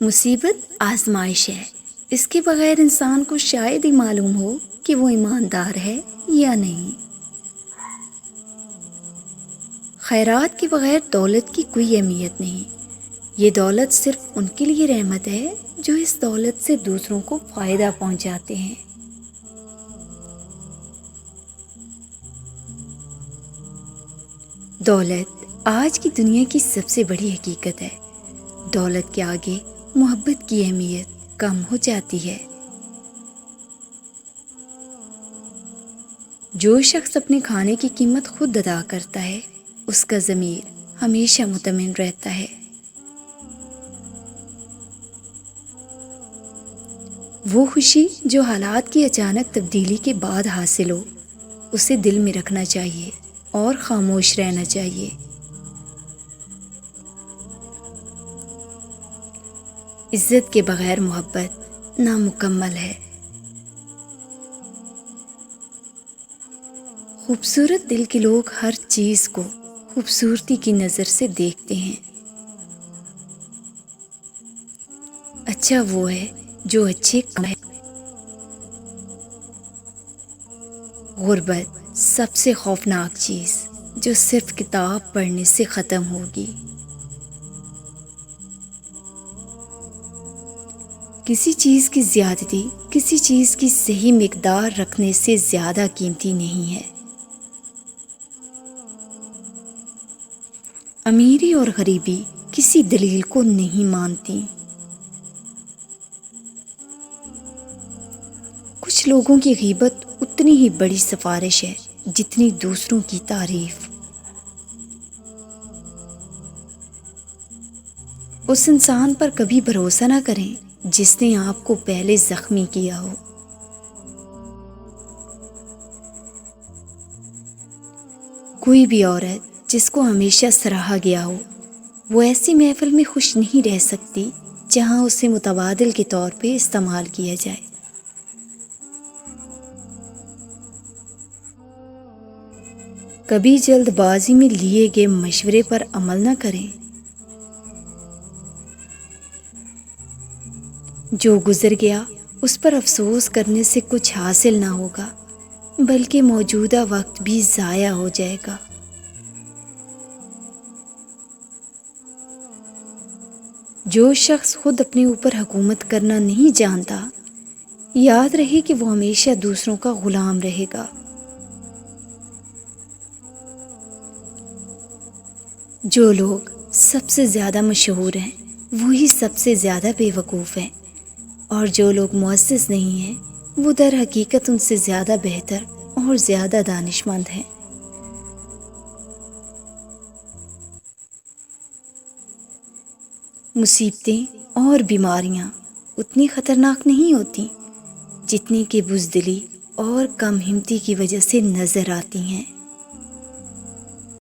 مصیبت آزمائش ہے، اس کے بغیر انسان کو شاید ہی معلوم ہو کہ وہ ایماندار ہے یا نہیں۔ خیرات کے بغیر دولت کی کوئی اہمیت نہیں۔ یہ دولت صرف ان کے لیے رحمت ہے جو اس دولت سے دوسروں کو فائدہ پہنچاتے ہیں۔ دولت آج کی دنیا کی سب سے بڑی حقیقت ہے۔ دولت کے آگے محبت کی اہمیت کم ہو جاتی ہے۔ جو شخص اپنے کھانے کی قیمت خود ادا کرتا ہے، اس کا ضمیر ہمیشہ مطمئن رہتا ہے۔ وہ خوشی جو حالات کی اچانک تبدیلی کے بعد حاصل ہو، اسے دل میں رکھنا چاہیے اور خاموش رہنا چاہیے۔ عزت کے بغیر محبت نامکمل ہے۔ خوبصورت دل کے لوگ ہر چیز کو خوبصورتی کی نظر سے دیکھتے ہیں۔ اچھا وہ ہے جو اچھے کام ہے۔ غربت سب سے خوفناک چیز جو صرف کتاب پڑھنے سے ختم ہوگی۔ کسی چیز کی زیادتی کسی چیز کی صحیح مقدار رکھنے سے زیادہ قیمتی نہیں ہے۔ امیری اور غریبی کسی دلیل کو نہیں مانتی۔ کچھ لوگوں کی غیبت اتنی ہی بڑی سفارش ہے جتنی دوسروں کی تعریف۔ اس انسان پر کبھی بھروسہ نہ کریں جس نے آپ کو پہلے زخمی کیا ہو۔ کوئی بھی عورت جس کو ہمیشہ سراہا گیا ہو، وہ ایسی محفل میں خوش نہیں رہ سکتی جہاں اسے متبادل کے طور پہ استعمال کیا جائے۔ کبھی جلد بازی میں لیے گئے مشورے پر عمل نہ کریں۔ جو گزر گیا اس پر افسوس کرنے سے کچھ حاصل نہ ہوگا، بلکہ موجودہ وقت بھی ضائع ہو جائے گا۔ جو شخص خود اپنے اوپر حکومت کرنا نہیں جانتا، یاد رہے کہ وہ ہمیشہ دوسروں کا غلام رہے گا۔ جو لوگ سب سے زیادہ مشہور ہیں، وہی سب سے زیادہ بے وقوف ہیں، اور جو لوگ معزز نہیں ہیں، وہ در حقیقت ان سے زیادہ بہتر اور زیادہ دانش مند ہیں۔ مصیبتیں اور بیماریاں اتنی خطرناک نہیں ہوتی جتنی کہ بزدلی اور کم ہمتی کی وجہ سے نظر آتی ہیں۔